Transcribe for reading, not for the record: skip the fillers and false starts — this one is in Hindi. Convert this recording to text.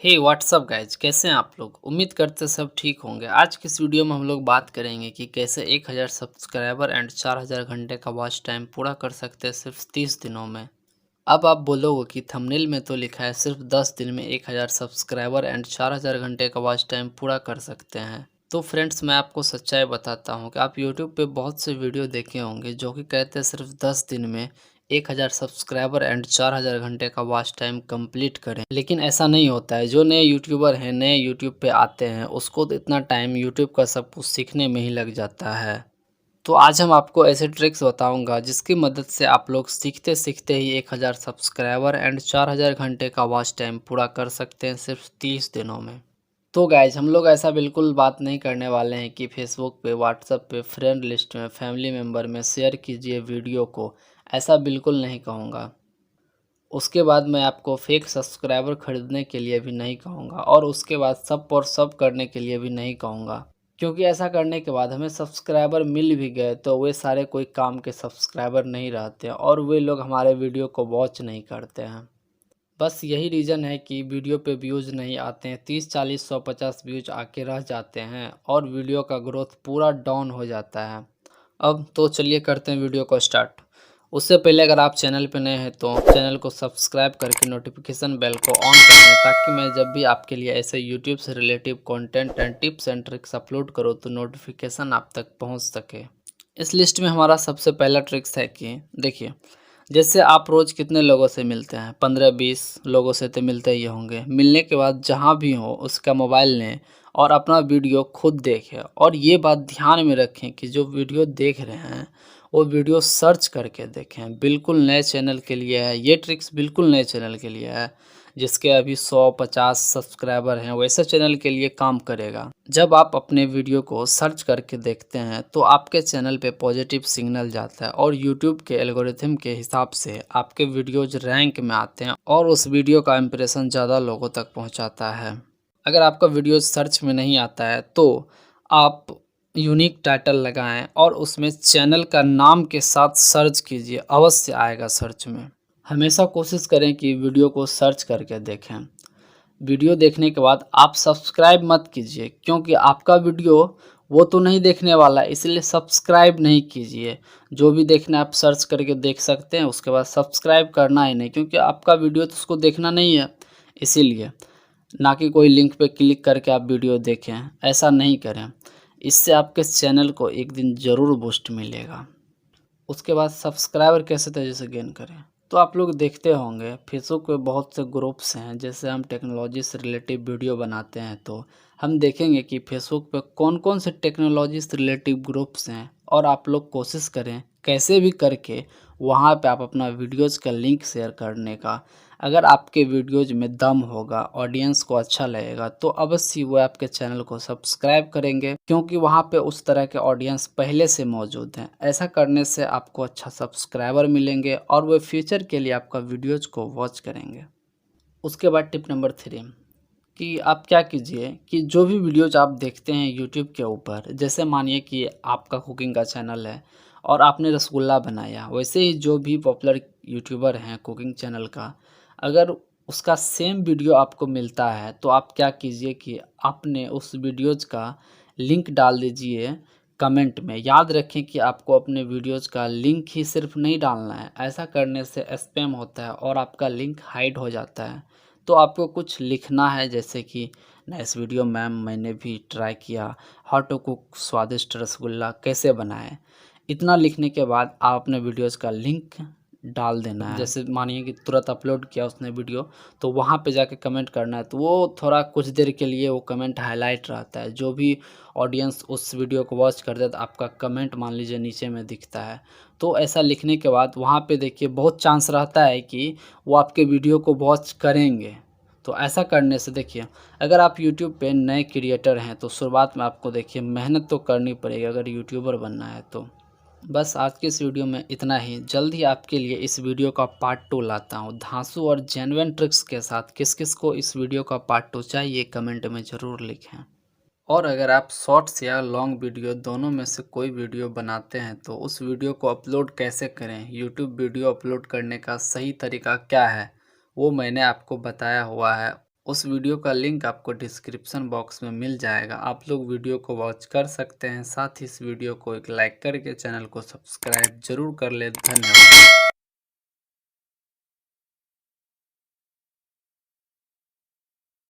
हे व्हाट्सअप गाइज, कैसे हैं आप लोग। उम्मीद करते सब ठीक होंगे। आज की इस वीडियो में हम लोग बात करेंगे कि कैसे 1000 सब्सक्राइबर एंड 4000 घंटे का वॉच टाइम पूरा कर सकते हैं सिर्फ 30 दिनों में। अब आप बोलोगे कि थंबनेल में तो लिखा है सिर्फ 10 दिन में 1000 सब्सक्राइबर एंड 4000 घंटे का वॉच टाइम पूरा कर सकते हैं। तो फ्रेंड्स, मैं आपको सच्चाई बताता हूँ कि आप यूट्यूब पे बहुत से वीडियो देखे होंगे जो कि कहते हैं सिर्फ 10 दिन में 1000 सब्सक्राइबर एंड 4000 घंटे का वॉच टाइम कंप्लीट करें। लेकिन ऐसा नहीं होता है। जो नए यूट्यूबर हैं, नए यूट्यूब पे आते हैं, उसको तो इतना टाइम यूट्यूब का सब कुछ सीखने में ही लग जाता है। तो आज हम आपको ऐसे ट्रिक्स बताऊंगा जिसकी मदद से आप लोग सीखते सीखते ही 1000 सब्सक्राइबर एंड 4000 घंटे का वॉच टाइम पूरा कर सकते हैं सिर्फ 30 दिनों में। तो गाइज, हम लोग ऐसा बिल्कुल बात नहीं करने वाले हैं कि फेसबुक पे, व्हाट्सएप पे, फ्रेंड लिस्ट में, फैमिली मेम्बर में शेयर कीजिए वीडियो को। ऐसा बिल्कुल नहीं कहूँगा। उसके बाद मैं आपको फेक सब्सक्राइबर खरीदने के लिए भी नहीं कहूँगा, और उसके बाद सब पर सब करने के लिए भी नहीं कहूँगा। क्योंकि ऐसा करने के बाद हमें सब्सक्राइबर मिल भी गए तो वे सारे कोई काम के सब्सक्राइबर नहीं रहते और वे लोग हमारे वीडियो को वॉच नहीं करते हैं। बस यही रीज़न है कि वीडियो पे व्यूज़ नहीं आते हैं। 30, 40, 150 व्यूज आके रह जाते हैं और वीडियो का ग्रोथ पूरा डाउन हो जाता है। अब तो चलिए करते हैं वीडियो को स्टार्ट। उससे पहले अगर आप चैनल पे नए हैं तो चैनल को सब्सक्राइब करके नोटिफिकेशन बेल को ऑन कर दें, ताकि मैं जब भी आपके लिए ऐसे यूट्यूब से relative content and tips and tricks upload करूँ तो नोटिफिकेशन आप तक पहुँच सके। इस लिस्ट में हमारा सबसे पहला ट्रिक्स है कि देखिए, जैसे आप रोज़ कितने लोगों से मिलते हैं, 15-20 लोगों से तो मिलते ही होंगे। मिलने के बाद जहाँ भी हो उसका मोबाइल लें और अपना वीडियो खुद देखें, और ये बात ध्यान में रखें कि जो वीडियो देख रहे हैं वो वीडियो सर्च करके देखें। बिल्कुल नए चैनल के लिए है ये ट्रिक्स, बिल्कुल नए चैनल के लिए है। जिसके अभी 100-50 सब्सक्राइबर हैं, वैसे चैनल के लिए काम करेगा। जब आप अपने वीडियो को सर्च करके देखते हैं तो आपके चैनल पे पॉजिटिव सिग्नल जाता है और यूट्यूब के एल्गोरिथम के हिसाब से आपके वीडियोज रैंक में आते हैं और उस वीडियो का इम्प्रेशन ज़्यादा लोगों तक पहुंचाता है। अगर आपका वीडियो सर्च में नहीं आता है तो आप यूनिक टाइटल लगाएं और उसमें चैनल का नाम के साथ सर्च कीजिए, अवश्य आएगा सर्च में। हमेशा कोशिश करें कि वीडियो को सर्च करके देखें। वीडियो देखने के बाद आप सब्सक्राइब मत कीजिए, क्योंकि आपका वीडियो वो तो नहीं देखने वाला है, इसलिए सब्सक्राइब नहीं कीजिए। जो भी देखना है आप सर्च करके देख सकते हैं, उसके बाद सब्सक्राइब करना ही नहीं, क्योंकि आपका वीडियो तो उसको देखना नहीं है। इसीलिए ना कि कोई लिंक पे क्लिक करके आप वीडियो देखें, ऐसा नहीं करें। इससे आपके चैनल को एक दिन ज़रूर बूस्ट मिलेगा। उसके बाद सब्सक्राइबर कैसे तेज़ी से गेन करें, तो आप लोग देखते होंगे फेसबुक पे बहुत से ग्रुप्स हैं। जैसे हम टेक्नोलॉजी से रिलेटिव वीडियो बनाते हैं तो हम देखेंगे कि फेसबुक पे कौन कौन से टेक्नोलॉजी से रिलेटिव ग्रुप्स हैं, और आप लोग कोशिश करें कैसे भी करके वहाँ पे आप अपना वीडियोज़ का लिंक शेयर करने का। अगर आपके वीडियोज़ में दम होगा, ऑडियंस को अच्छा लगेगा, तो अवश्य वो आपके चैनल को सब्सक्राइब करेंगे, क्योंकि वहाँ पे उस तरह के ऑडियंस पहले से मौजूद हैं। ऐसा करने से आपको अच्छा सब्सक्राइबर मिलेंगे और वो फ्यूचर के लिए आपका वीडियोज़ को वॉच करेंगे। उसके बाद टिप नंबर 3 कि आप क्या कीजिए कि जो भी वीडियोज आप देखते हैं यूट्यूब के ऊपर, जैसे मानिए कि आपका कुकिंग का चैनल है और आपने रसगुल्ला बनाया, वैसे ही जो भी पॉपुलर यूट्यूबर हैं कुकिंग चैनल का, अगर उसका सेम वीडियो आपको मिलता है तो आप क्या कीजिए कि आपने उस वीडियोज़ का लिंक डाल दीजिए कमेंट में। याद रखें कि आपको अपने वीडियोज़ का लिंक ही सिर्फ नहीं डालना है, ऐसा करने से स्पैम होता है और आपका लिंक हाइड हो जाता है। तो आपको कुछ लिखना है, जैसे कि नाइस वीडियो मैम, मैंने भी ट्राई किया, हाउ टू कुक स्वादिष्ट रसगुल्ला कैसे बनाएं। इतना लिखने के बाद आप अपने वीडियोज़ का लिंक डाल देना है। जैसे मानिए कि तुरंत अपलोड किया उसने वीडियो, तो वहाँ पे जाके कमेंट करना है, तो वो थोड़ा कुछ देर के लिए वो कमेंट हाईलाइट रहता है। जो भी ऑडियंस उस वीडियो को वॉच करता है तो आपका कमेंट मान लीजिए नीचे में दिखता है। तो ऐसा लिखने के बाद वहाँ पे देखिए बहुत चांस रहता है कि वो आपके वीडियो को वॉच करेंगे। तो ऐसा करने से देखिए, अगर आप यूट्यूब पे नए क्रिएटर हैं तो शुरुआत में आपको देखिए मेहनत तो करनी पड़ेगी अगर यूट्यूबर बनना है तो। बस आज की इस वीडियो में इतना ही। जल्द ही आपके लिए इस वीडियो का पार्ट 2 लाता हूँ, धांसू और जेन्युइन ट्रिक्स के साथ। किस किस को इस वीडियो का पार्ट 2 चाहिए कमेंट में ज़रूर लिखें। और अगर आप शॉर्ट्स या लॉन्ग वीडियो दोनों में से कोई वीडियो बनाते हैं तो उस वीडियो को अपलोड कैसे करें, यूट्यूब वीडियो अपलोड करने का सही तरीका क्या है, वो मैंने आपको बताया हुआ है। उस वीडियो का लिंक आपको डिस्क्रिप्शन बॉक्स में मिल जाएगा। आप लोग वीडियो को वॉच कर सकते हैं। साथ ही इस वीडियो को एक लाइक करके चैनल को सब्सक्राइब जरूर कर ले। धन्यवाद।